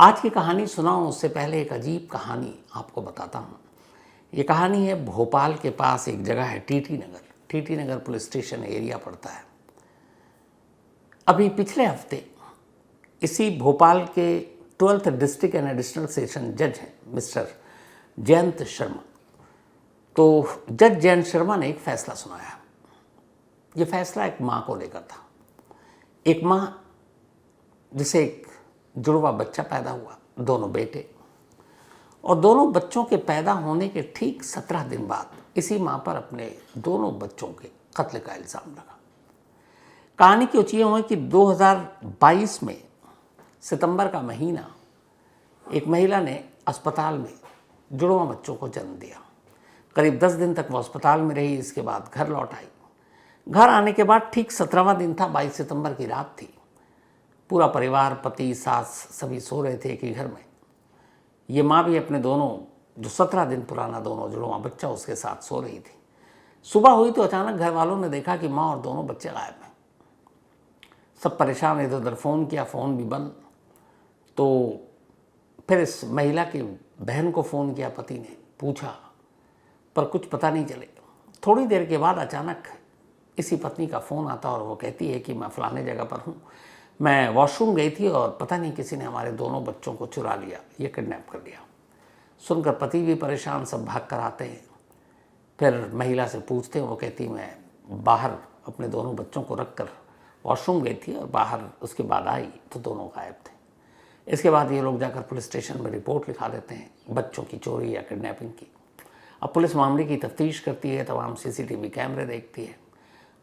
आज की कहानी सुनाऊं उससे पहले एक अजीब कहानी आपको बताता हूँ। ये कहानी है भोपाल के पास एक जगह है टीटी नगर। टीटी नगर पुलिस स्टेशन एरिया पड़ता है। अभी पिछले हफ्ते इसी भोपाल के 12th district and additional session जज हैं मिस्टर जयंत शर्मा। तो जज जयंत शर्मा ने एक फैसला सुनाया। ये फैसला एक माँ को लेकर था। एक माँ जिसे एक जुड़वा बच्चा पैदा हुआ, दोनों बेटे, और दोनों बच्चों के पैदा होने के ठीक 17 दिन बाद इसी माँ पर अपने दोनों बच्चों के कत्ल का इल्ज़ाम लगा। कहानी की ये हुई कि 2022 में सितंबर का महीना एक महिला ने अस्पताल में जुड़वा बच्चों को जन्म दिया। करीब 10 दिन तक वो अस्पताल में रही। इसके बाद घर लौट आई। घर आने के बाद ठीक 17वां दिन था, 22 सितंबर की रात थी। पूरा परिवार, पति, सास सभी सो रहे थे एक ही घर में। ये माँ भी अपने दोनों जो 17 दिन पुराना दोनों जुड़वा बच्चा उसके साथ सो रही थी। सुबह हुई तो अचानक घर वालों ने देखा कि माँ और दोनों बच्चे गायब हैं। सब परेशान, इधर उधर फ़ोन किया, फ़ोन भी बंद। तो फिर इस महिला की बहन को फ़ोन किया, पति ने पूछा, पर कुछ पता नहीं चले। थोड़ी देर के बाद अचानक इसी पत्नी का फ़ोन आता और वो कहती है कि मैं फ़लाने जगह पर हूँ, मैं वॉशरूम गई थी और पता नहीं किसी ने हमारे दोनों बच्चों को चुरा लिया, ये किडनैप कर लिया। सुनकर पति भी परेशान, सब भाग कर आते हैं। फिर महिला से पूछते हैं, वो कहती मैं बाहर अपने दोनों बच्चों को रख कर वॉशरूम गई थी और बाहर उसके बाद आई तो दोनों गायब थे। इसके बाद ये लोग जाकर पुलिस स्टेशन में रिपोर्ट लिखा देते हैं बच्चों की चोरी या किडनैपिंग की। अब पुलिस मामले की तफ्तीश करती है, तमाम सीसीटीवी कैमरे देखती है।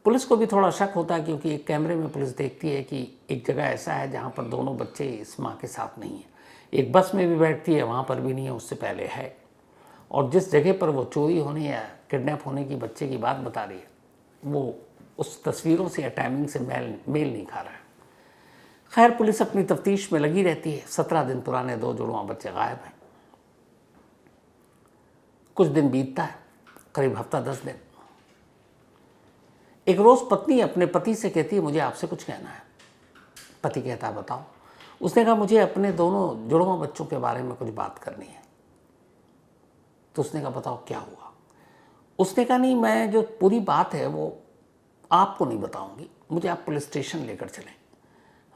पुलिस को भी थोड़ा शक होता है क्योंकि एक कैमरे में पुलिस देखती है कि एक जगह ऐसा है जहाँ पर दोनों बच्चे इस माँ के साथ नहीं हैं। एक बस में भी बैठती है, वहाँ पर भी नहीं है, उससे पहले है। और जिस जगह पर वो चोरी होने या किडनैप होने की बच्चे की बात बता रही है, वो उस तस्वीरों से या टाइमिंग से मेल नहीं खा रहा है। खैर, पुलिस अपनी तफ्तीश में लगी रहती है। 17 दिन पुराने 2 जुड़वा बच्चे गायब हैं। कुछ दिन बीतता है, करीब हफ्ता 10 दिन। एक रोज़ पत्नी अपने पति से कहती है, मुझे आपसे कुछ कहना है। पति कहता है, बताओ। उसने कहा, मुझे अपने दोनों जुड़वा बच्चों के बारे में कुछ बात करनी है। तो उसने कहा, बताओ क्या हुआ। उसने कहा, नहीं, मैं जो पूरी बात है वो आपको नहीं बताऊंगी, मुझे आप पुलिस स्टेशन लेकर चलें,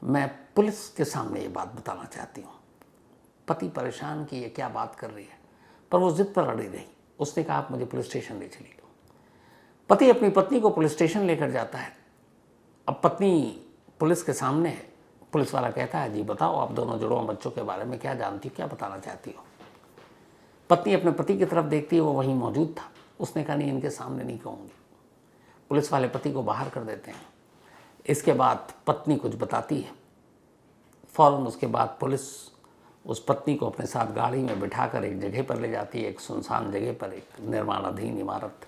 मैं पुलिस के सामने ये बात बताना चाहती हूँ। पति परेशान कि ये क्या बात कर रही है, पर वो जिद पर अड़ी रही। उसने कहा, आप मुझे पुलिस स्टेशन ले चलिए। पति अपनी पत्नी को पुलिस स्टेशन लेकर जाता है। अब पत्नी पुलिस के सामने है। पुलिस वाला कहता है, जी बताओ, आप दोनों जुड़वा बच्चों के बारे में क्या जानती हो, क्या बताना चाहती हो। पत्नी अपने पति की तरफ देखती है, वो वहीं मौजूद था। उसने कहा, नहीं, इनके सामने नहीं कहूँगी। पुलिस वाले पति को बाहर कर देते हैं। इसके बाद पत्नी कुछ बताती है। फ़ौरन उसके बाद पुलिस उस पत्नी को अपने साथ गाड़ी में बिठाकर एक जगह पर ले जाती है, एक सुनसान जगह पर, एक निर्माणाधीन इमारत।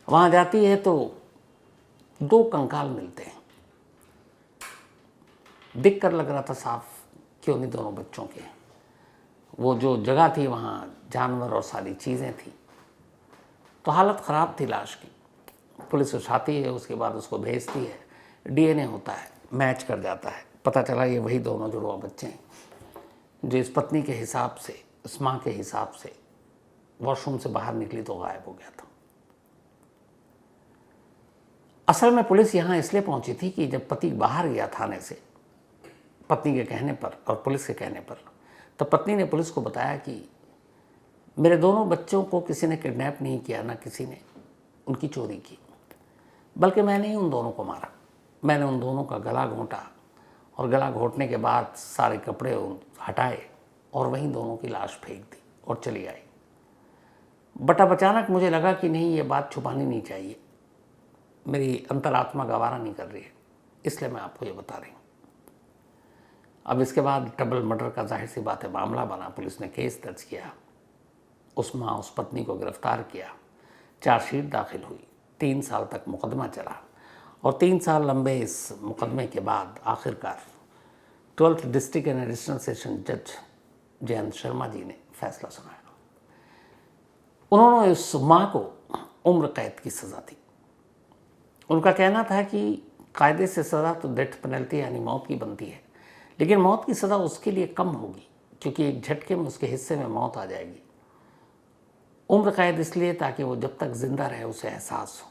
वहाँ जाती है तो 2 कंकाल मिलते हैं। दिख कर लग रहा था साफ क्यों नहीं दोनों बच्चों के। वो जो जगह थी वहाँ जानवर और सारी चीज़ें थी, तो हालत ख़राब थी लाश की। पुलिस उठाती है, उसके बाद उसको भेजती है। डीएनए होता है, मैच कर जाता है। पता चला ये वही दोनों जुड़वा बच्चे हैं जो इस पत्नी के हिसाब से, इस माँ के हिसाब से वॉशरूम से बाहर निकली तो गायब हो गया था। असल में पुलिस यहाँ इसलिए पहुंची थी कि जब पति बाहर गया थाने से पत्नी के कहने पर और पुलिस के कहने पर, तब पत्नी ने पुलिस को बताया कि मेरे दोनों बच्चों को किसी ने किडनैप नहीं किया, ना किसी ने उनकी चोरी की, बल्कि मैंने ही उन दोनों को मारा। मैंने उन दोनों का गला घोंटा और गला घोंटने के बाद सारे कपड़े हटाए और वहीं दोनों की लाश फेंक दी और चली आई। बट अब अचानक मुझे लगा कि नहीं, ये बात छुपानी नहीं चाहिए, मेरी अंतरात्मा गवारा नहीं कर रही है, इसलिए मैं आपको ये बता रही हूँ। अब इसके बाद डबल मर्डर का जाहिर सी बात है मामला बना। पुलिस ने केस दर्ज किया, उस माँ उस पत्नी को गिरफ्तार किया, चार्जशीट दाखिल हुई, 3 साल तक मुकदमा चला और 3 साल लंबे इस मुकदमे के बाद आखिरकार 12th district and additional session जज जयंत शर्मा जी ने फैसला सुनाया। उन्होंने उस माँ को उम्र कैद की सज़ा दी। उनका कहना था कि कायदे से सज़ा तो डेथ पेनल्टी यानी मौत की बनती है, लेकिन मौत की सज़ा उसके लिए कम होगी क्योंकि एक झटके में उसके हिस्से में मौत आ जाएगी। उम्र कैद इसलिए ताकि वो जब तक जिंदा रहे उसे एहसास हो।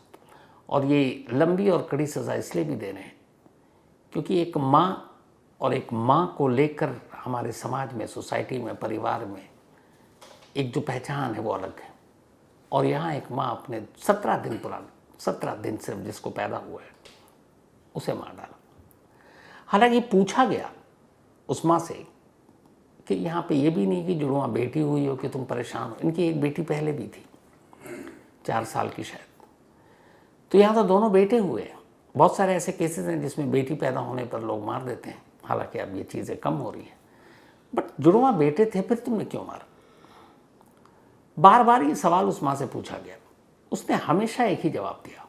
और ये लंबी और कड़ी सज़ा इसलिए भी दे रहे हैं क्योंकि एक माँ को लेकर हमारे समाज में, सोसाइटी में, परिवार में एक जो पहचान है वो अलग है। और यहाँ एक माँ अपने 17 दिन सिर्फ जिसको पैदा हुआ है उसे मार डाला। हालांकि पूछा गया उस माँ से कि यहाँ पे ये भी नहीं कि जुड़वा बेटी हुई हो कि तुम परेशान हो। इनकी एक बेटी पहले भी थी, 4 साल की शायद। तो यहाँ तो दोनों बेटे हुए हैं। बहुत सारे ऐसे केसेस हैं जिसमें बेटी पैदा होने पर लोग मार देते हैं, हालांकि अब ये चीज़ें कम हो रही हैं। बट जुड़वा बेटे थे, फिर तुमने क्यों मारा? बार बार ये सवाल उस माँ से पूछा गया। उसने हमेशा एक ही जवाब दिया।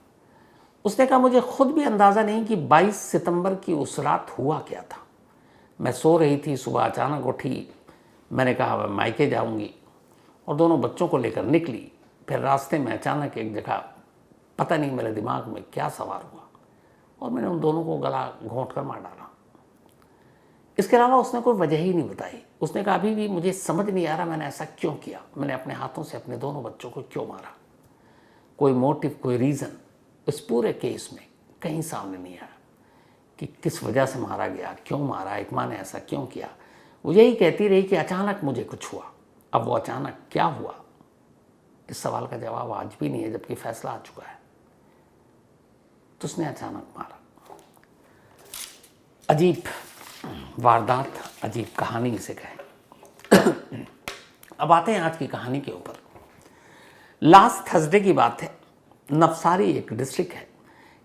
उसने कहा मुझे खुद भी अंदाज़ा नहीं कि 22 सितंबर की उस रात हुआ क्या था। मैं सो रही थी, सुबह अचानक उठी, मैंने कहा मैं मायके जाऊंगी और दोनों बच्चों को लेकर निकली। फिर रास्ते में अचानक एक जगह पता नहीं मेरे दिमाग में क्या सवार हुआ और मैंने उन दोनों को गला घोंट कर मार डाला। इसके अलावा उसने कोई वजह ही नहीं बताई। उसने कहा अभी भी मुझे समझ नहीं आ रहा मैंने ऐसा क्यों किया, मैंने अपने हाथों से अपने दोनों बच्चों को क्यों मारा। कोई मोटिव, कोई रीज़न इस पूरे केस में कहीं सामने नहीं आया कि किस वजह से मारा गया, क्यों मारा, एक माँ ने ऐसा क्यों किया। वो यही कहती रही कि अचानक मुझे कुछ हुआ। अब वो अचानक क्या हुआ, इस सवाल का जवाब आज भी नहीं है, जबकि फैसला आ चुका है। तो उसने अचानक मारा। अजीब वारदात, अजीब कहानी इसे कहें। अब आते हैं आज की कहानी के ऊपर। लास्ट थर्सडे की बात है। नवसारी एक डिस्ट्रिक्ट है।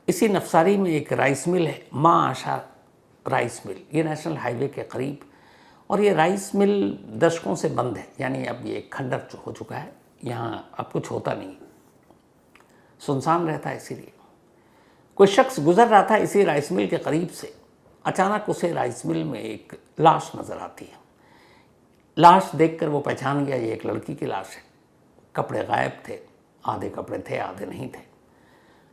इसी नवसारी में एक राइस मिल है, माँ आशा राइस मिल। ये नेशनल हाईवे के करीब, और ये राइस मिल दशकों से बंद है, यानी अब ये खंडर हो चुका है। यहाँ अब कुछ होता नहीं, सुनसान रहता है। इसीलिए कोई शख्स गुजर रहा था इसी राइस मिल के करीब से। अचानक उसे राइस मिल में एक लाश नज़र आती है। लाश देखकर वो पहचान गया ये एक लड़की की लाश है। कपड़े गायब थे, आधे कपड़े थे, आधे नहीं थे।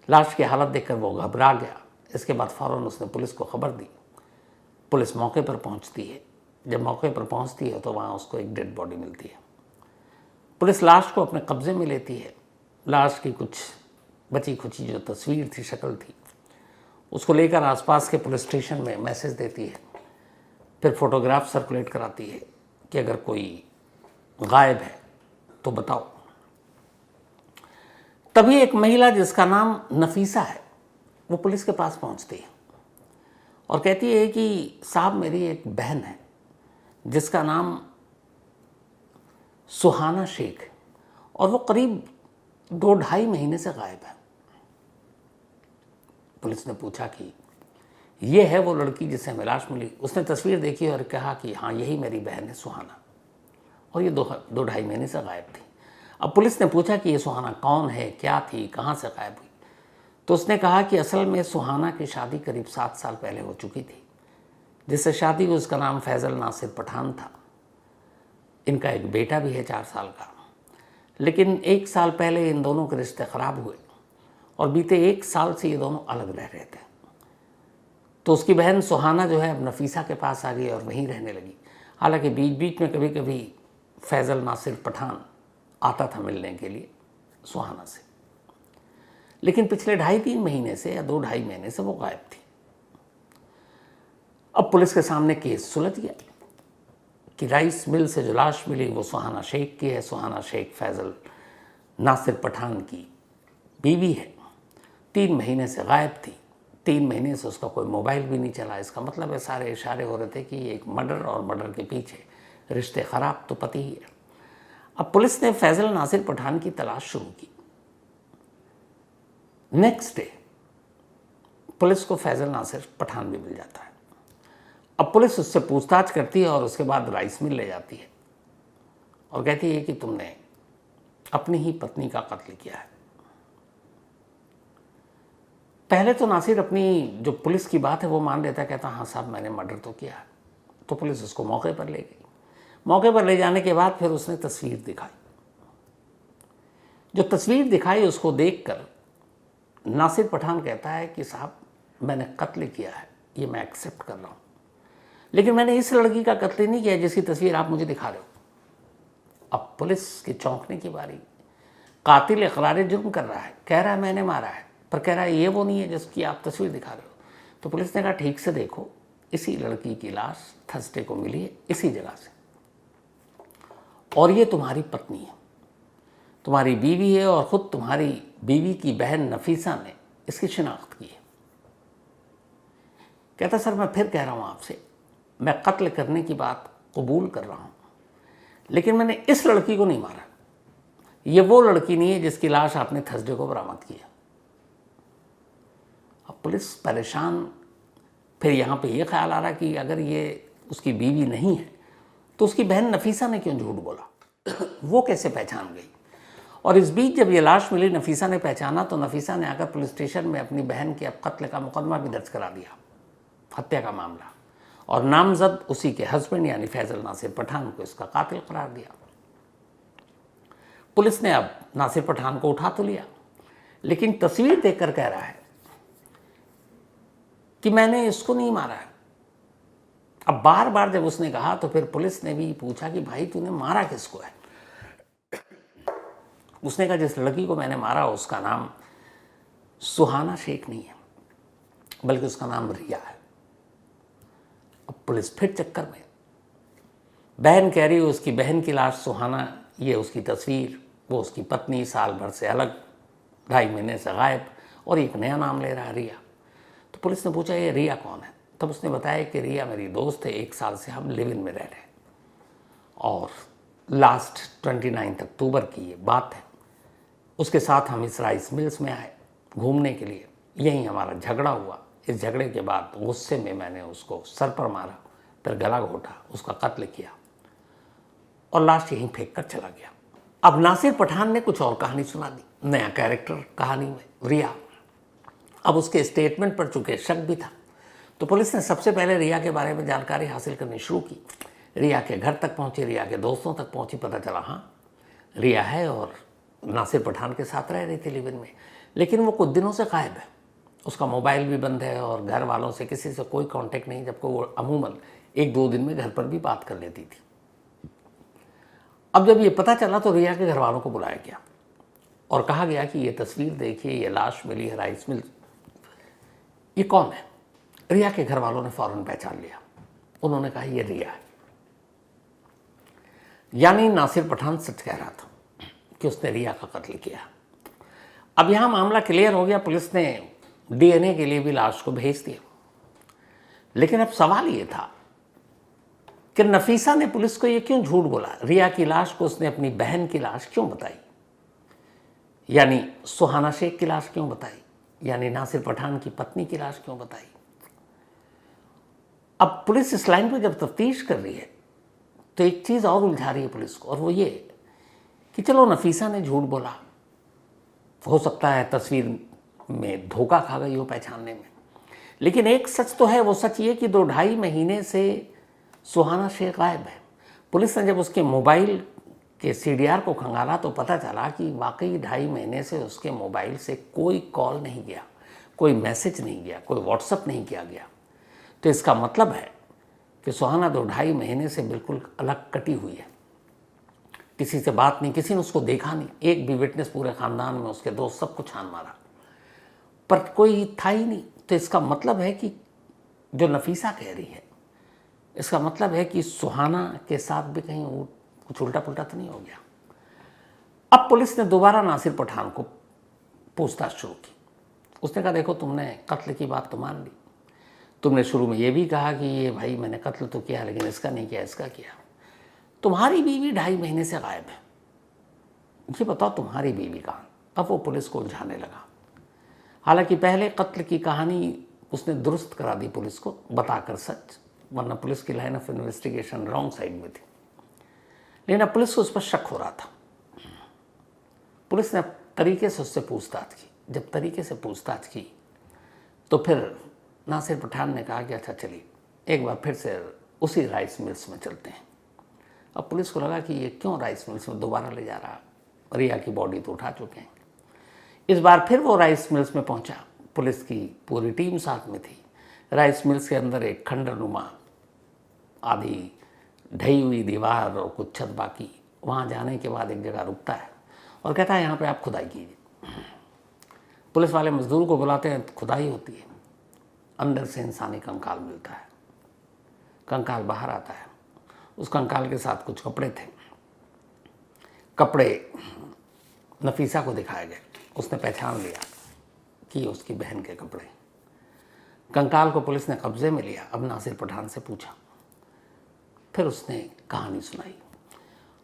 लाश की हालत देखकर वो घबरा गया। इसके बाद फ़ौरन उसने पुलिस को खबर दी। पुलिस मौके पर पहुंचती है। जब मौके पर पहुंचती है तो वहाँ उसको एक डेड बॉडी मिलती है। पुलिस लाश को अपने कब्जे में लेती है। लाश की कुछ बची खुची जो तस्वीर थी, शक्ल थी, उसको लेकर आसपास के पुलिस स्टेशन में मैसेज देती है। फिर फोटोग्राफ सर्कुलेट कराती है कि अगर कोई गायब है तो बताओ। तभी एक महिला जिसका नाम नफीसा है वो पुलिस के पास पहुंचती है और कहती है कि साहब मेरी एक बहन है जिसका नाम सुहाना शेख है और वो करीब 2-2.5 महीने से गायब है। पुलिस ने पूछा कि ये है वो लड़की जिसे हमें लाश मिली। उसने तस्वीर देखी और कहा कि हाँ यही मेरी बहन है सुहाना, और ये 2-2.5 महीने से गायब थी। अब पुलिस ने पूछा कि ये सुहाना कौन है, क्या थी, कहाँ से गायब हुई। तो उसने कहा कि असल में सुहाना की शादी करीब 7 साल पहले हो चुकी थी। जिससे शादी हुई उसका नाम फैज़ल नासिर पठान था। इनका एक बेटा भी है 4 साल का, लेकिन 1 साल पहले इन दोनों के रिश्ते ख़राब हुए और बीते 1 साल से ये दोनों अलग रह रहे थे। तो उसकी बहन सुहाना जो है अब नफीसा के पास आ गई और वहीं रहने लगी। हालांकि बीच बीच में कभी कभी फैज़ल नासिर पठान आता था मिलने के लिए सुहाना से, लेकिन पिछले 2.5-3 महीने से या 2-2.5 महीने से वो गायब थी। अब पुलिस के सामने केस सुलझ गया कि राइस मिल से जो लाश मिली वो सुहाना शेख की है। सुहाना शेख फैज़ल नासिर पठान की बीवी है। 3 महीने से गायब थी। 3 महीने से उसका कोई मोबाइल भी नहीं चला। इसका मतलब है सारे इशारे हो रहे थे कि ये एक मर्डर, और मर्डर के पीछे रिश्ते ख़राब तो पति ही है। अब पुलिस ने फैज़ल नासिर पठान की तलाश शुरू की। नेक्स्ट डे पुलिस को फैज़ल नासिर पठान भी मिल जाता है। अब पुलिस उससे पूछताछ करती है और उसके बाद राइस मिल ले जाती है और कहती है कि तुमने अपनी ही पत्नी का कत्ल किया है। पहले तो नासिर अपनी जो पुलिस की बात है वो मान लेता, कहता हाँ साहब मैंने मर्डर तो किया है। तो पुलिस उसको मौके पर ले गई। मौके पर ले जाने के बाद फिर उसने तस्वीर दिखाई। जो तस्वीर दिखाई उसको देखकर नासिर पठान कहता है कि साहब मैंने कत्ल किया है, ये मैं एक्सेप्ट कर रहा हूँ, लेकिन मैंने इस लड़की का कत्ल नहीं किया जिसकी तस्वीर आप मुझे दिखा रहे हो। अब पुलिस की चौंकने की बारी। कातिल इकरार जुर्म कर रहा है, कह रहा है मैंने मारा है, पर कह रहा है ये वो नहीं है जिसकी आप तस्वीर दिखा रहे हो। तो पुलिस ने कहा ठीक से देखो, इसी लड़की की लाश थर्सडे को मिली है इसी जगह से, और ये तुम्हारी पत्नी है, तुम्हारी बीवी है, और ख़ुद तुम्हारी बीवी की बहन नफीसा ने इसकी शिनाख्त की है। कहता सर मैं फिर कह रहा हूँ आपसे, मैं कत्ल करने की बात कबूल कर रहा हूँ, लेकिन मैंने इस लड़की को नहीं मारा। ये वो लड़की नहीं है जिसकी लाश आपने थर्सडे को बरामद की है। अब पुलिस परेशान, फिर यहाँ पे ये ख्याल आ रहा कि अगर ये उसकी बीवी नहीं है तो उसकी बहन नफीसा ने क्यों झूठ बोला वो कैसे पहचान गई। और इस बीच जब ये लाश मिली, नफीसा ने पहचाना, तो नफीसा ने आकर पुलिस स्टेशन में अपनी बहन के अब कत्ल का मुकदमा भी दर्ज करा दिया, हत्या का मामला, और नामजद उसी के हस्बैंड यानी फैजल नासिर पठान को इसका कातिल करार दिया। पुलिस ने अब नासिर पठान को उठा तो लिया, लेकिन तस्वीर देखकर कह रहा है कि मैंने इसको नहीं मारा है। अब बार बार जब उसने कहा तो फिर पुलिस ने भी पूछा कि भाई तूने मारा किसको है। उसने कहा जिस लड़की को मैंने मारा उसका नाम सुहाना शेख नहीं है, बल्कि उसका नाम रिया है। अब पुलिस फिर चक्कर में। बहन कह रही है उसकी बहन की लाश सुहाना, ये उसकी तस्वीर, वो उसकी पत्नी, साल भर से अलग, 2.5 महीने से गायब, और एक नया नाम ले रहा है रिया। तो पुलिस ने पूछा ये रिया कौन है। तब उसने बताया कि रिया मेरी दोस्त है, 1 साल से हम लिव इन में रह रहे हैं, और लास्ट 29 अक्टूबर की ये बात है। उसके साथ हम इस राइस मिल्स में आए घूमने के लिए, यहीं हमारा झगड़ा हुआ। इस झगड़े के बाद गुस्से में मैंने उसको सर पर मारा, फिर गला घोटा, उसका कत्ल किया और लाश यहीं फेंक कर चला गया। अब नासिर पठान ने कुछ और कहानी सुना दी, नया कैरेक्टर कहानी में, रिया। अब उसके स्टेटमेंट पर चूंकि शक भी था, तो पुलिस ने सबसे पहले रिया के बारे में जानकारी हासिल करनी शुरू की। रिया के घर तक पहुंची, रिया के दोस्तों तक पहुंची, पता चला हाँ रिया है और नासिर पठान के साथ रह रही थी लिव इन में, लेकिन वो कुछ दिनों से गायब है। उसका मोबाइल भी बंद है और घर वालों से किसी से कोई कांटेक्ट नहीं, जबकि वो अमूमन 1-2 दिन में घर पर भी बात कर लेती थी। अब जब ये पता चला तो रिया के घर वालों को बुलाया गया और कहा गया कि ये तस्वीर देखिए, ये लाश मिली है राइस मिल, ये कौन है। रिया के घर वालों ने फौरन पहचान लिया, उन्होंने कहा ये रिया है। यानी नासिर पठान सच कह रहा था कि उसने रिया का कत्ल किया। अब यहां मामला क्लियर हो गया, पुलिस ने डीएनए के लिए भी लाश को भेज दिया। लेकिन अब सवाल ये था कि नफीसा ने पुलिस को ये क्यों झूठ बोला। रिया की लाश को उसने अपनी बहन की लाश क्यों बताई, यानी सुहाना शेख की लाश क्यों बताई, यानी नासिर पठान की पत्नी की लाश क्यों बताई। अब पुलिस इस लाइन पर जब तफ्तीश कर रही है तो एक चीज़ और उलझा रही है पुलिस को, और वो ये कि चलो नफीसा ने झूठ बोला, हो सकता है तस्वीर में धोखा खा गई हो पहचानने में, लेकिन एक सच तो है। वो सच ये कि 2-2.5 महीने से सुहाना शेख गायब है। पुलिस ने जब उसके मोबाइल के CDR को खंगाला तो पता चला कि वाकई 2.5 महीने से उसके मोबाइल से कोई कॉल नहीं गया, कोई मैसेज नहीं गया, कोई व्हाट्सअप नहीं किया गया। तो इसका मतलब है कि सुहाना 2-2.5 महीने से बिल्कुल अलग कटी हुई है, किसी से बात नहीं, किसी ने उसको देखा नहीं, एक भी विटनेस पूरे ख़ानदान में, उसके दोस्त सबको छान मारा, पर कोई था ही नहीं। तो इसका मतलब है कि जो नफीसा कह रही है, इसका मतलब है कि सुहाना के साथ भी कहीं कुछ उल्टा पुल्टा तो नहीं हो गया। अब पुलिस ने दोबारा नासिर पठान को पूछताछ शुरू की। उसने कहा देखो तुमने कत्ल की बात तो मान ली, तुमने शुरू में ये भी कहा कि ये भाई मैंने कत्ल तो किया लेकिन इसका नहीं किया, इसका किया। तुम्हारी बीवी 2.5 महीने से गायब है, ये बताओ तुम्हारी बीवी कहाँ। अब वो पुलिस को उलझाने लगा। हालांकि पहले कत्ल की कहानी उसने दुरुस्त करा दी पुलिस को बताकर सच, वरना पुलिस की line of investigation wrong side में थी। लेकिन अब पुलिस को उस पर शक हो रहा था। पुलिस ने तरीके से उससे पूछताछ की। जब तरीके से पूछताछ की तो फिर नासिर पठान ने कहा कि अच्छा चलिए एक बार फिर से उसी राइस मिल्स में चलते हैं। अब पुलिस को लगा कि ये क्यों राइस मिल्स में दोबारा ले जा रहा, रिया की बॉडी तो उठा चुके हैं। इस बार फिर वो राइस मिल्स में पहुंचा, पुलिस की पूरी टीम साथ में थी। राइस मिल्स के अंदर एक खंडरनुमा आधी ढही हुई दीवार और कुछ छत बाकी। वहाँ जाने के बाद एक जगह रुकता है और कहता है यहाँ पे आप खुदाई कीजिए। पुलिस वाले मजदूर को बुलाते हैं, खुदाई होती है, अंदर से इंसानी कंकाल मिलता है। कंकाल बाहर आता है, उस कंकाल के साथ कुछ कपड़े थे। कपड़े नफीसा को दिखाए गए, उसने पहचान लिया कि उसकी बहन के कपड़े। कंकाल को पुलिस ने कब्जे में लिया। अब नासिर पठान से पूछा, फिर उसने कहानी सुनाई।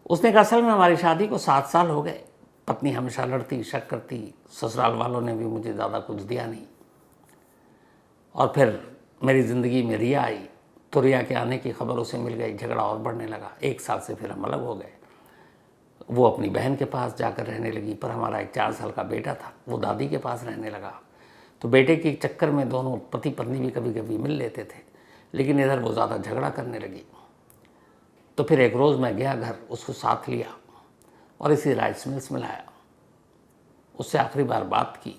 उसने कहा असल में हमारी शादी को 7 साल हो गए। पत्नी हमेशा लड़ती, शक करती, ससुराल वालों ने भी मुझे ज़्यादा कुछ दिया नहीं। और फिर मेरी ज़िंदगी में रिया आई, तो रिया के आने की खबर उसे मिल गई, झगड़ा और बढ़ने लगा। 1 साल से फिर हम अलग हो गए। वो अपनी बहन के पास जाकर रहने लगी, पर हमारा एक 4 साल का बेटा था, वो दादी के पास रहने लगा। तो बेटे के चक्कर में दोनों पति पत्नी भी कभी कभी मिल लेते थे, लेकिन इधर वो ज़्यादा झगड़ा करने लगी। तो फिर एक रोज़ मैं गया घर, उसको साथ लिया और इसी राइस मिल्स में लाया। उससे आखिरी बार बात की,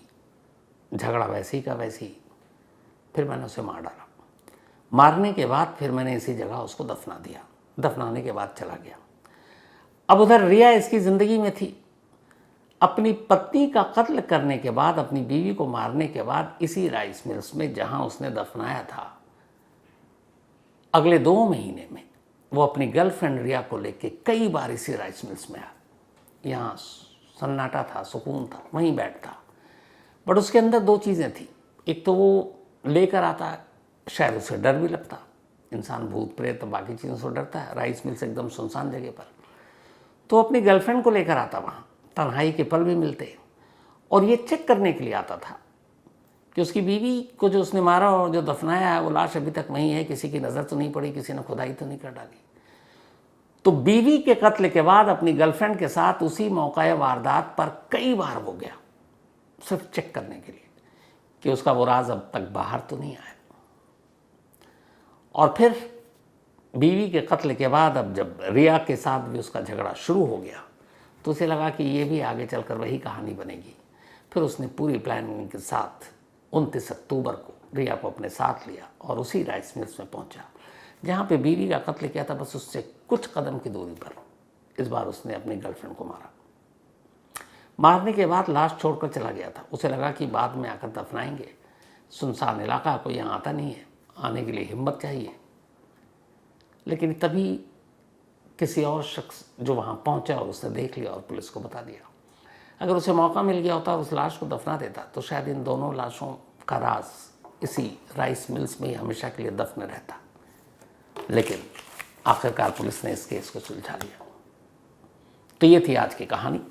झगड़ा वैसे ही का वैसे ही। फिर मैंने उसे मार डाला। मारने के बाद फिर मैंने इसी जगह उसको दफना दिया। दफनाने के बाद चला गया। अब उधर रिया इसकी ज़िंदगी में थी। अपनी पत्नी का कत्ल करने के बाद, अपनी बीवी को मारने के बाद, इसी राइस मिल्स में जहां उसने दफनाया था, अगले 2 महीने में वो अपनी गर्लफ्रेंड रिया को लेके कई बार इसी राइस मिल्स में आया। यहाँ सन्नाटा था, सुकून था, वहीं बैठता। बट उसके अंदर 2 चीज़ें थी। एक तो वो लेकर आता, शायद उसे डर भी लगता। इंसान भूत प्रेत बाकी चीज़ों से डरता है। राइस मिल से एकदम सुनसान जगह पर, तो अपनी गर्लफ्रेंड को लेकर आता वहाँ। तन्हाई के पल भी मिलते, और ये चेक करने के लिए आता था कि उसकी बीवी को जो उसने मारा और जो दफनाया है, वो लाश अभी तक वहीं है, किसी की नज़र तो नहीं पड़ी, किसी ने खुदाई तो नहीं कर डाली। तो बीवी के कत्ल के बाद अपनी गर्लफ्रेंड के साथ उसी मौका वारदात पर कई बार वो गया, सिर्फ चेक करने के लिए कि उसका वो राज अब तक बाहर तो नहीं आया। और फिर बीवी के कत्ल के बाद अब जब रिया के साथ भी उसका झगड़ा शुरू हो गया, तो उसे लगा कि ये भी आगे चलकर वही कहानी बनेगी। फिर उसने पूरी प्लानिंग के साथ 29 अक्टूबर को रिया को अपने साथ लिया और उसी राइस मिल्स में पहुंचा जहाँ पे बीवी का कत्ल किया था। बस उससे कुछ कदम की दूरी पर इस बार उसने अपनी गर्लफ्रेंड को मारा। मारने के बाद लाश छोड़कर चला गया था। उसे लगा कि बाद में आकर दफनाएंगे, सुनसान इलाका, कोई यहाँ आता नहीं है, आने के लिए हिम्मत चाहिए। लेकिन तभी किसी और शख्स जो वहाँ पहुँचा और उसने देख लिया और पुलिस को बता दिया। अगर उसे मौका मिल गया होता और उस लाश को दफना देता, तो शायद इन दोनों लाशों का राज इसी राइस मिल्स में ही हमेशा के लिए दफन रहता। लेकिन आखिरकार पुलिस ने इस केस को सुलझा लिया। तो ये थी आज की कहानी।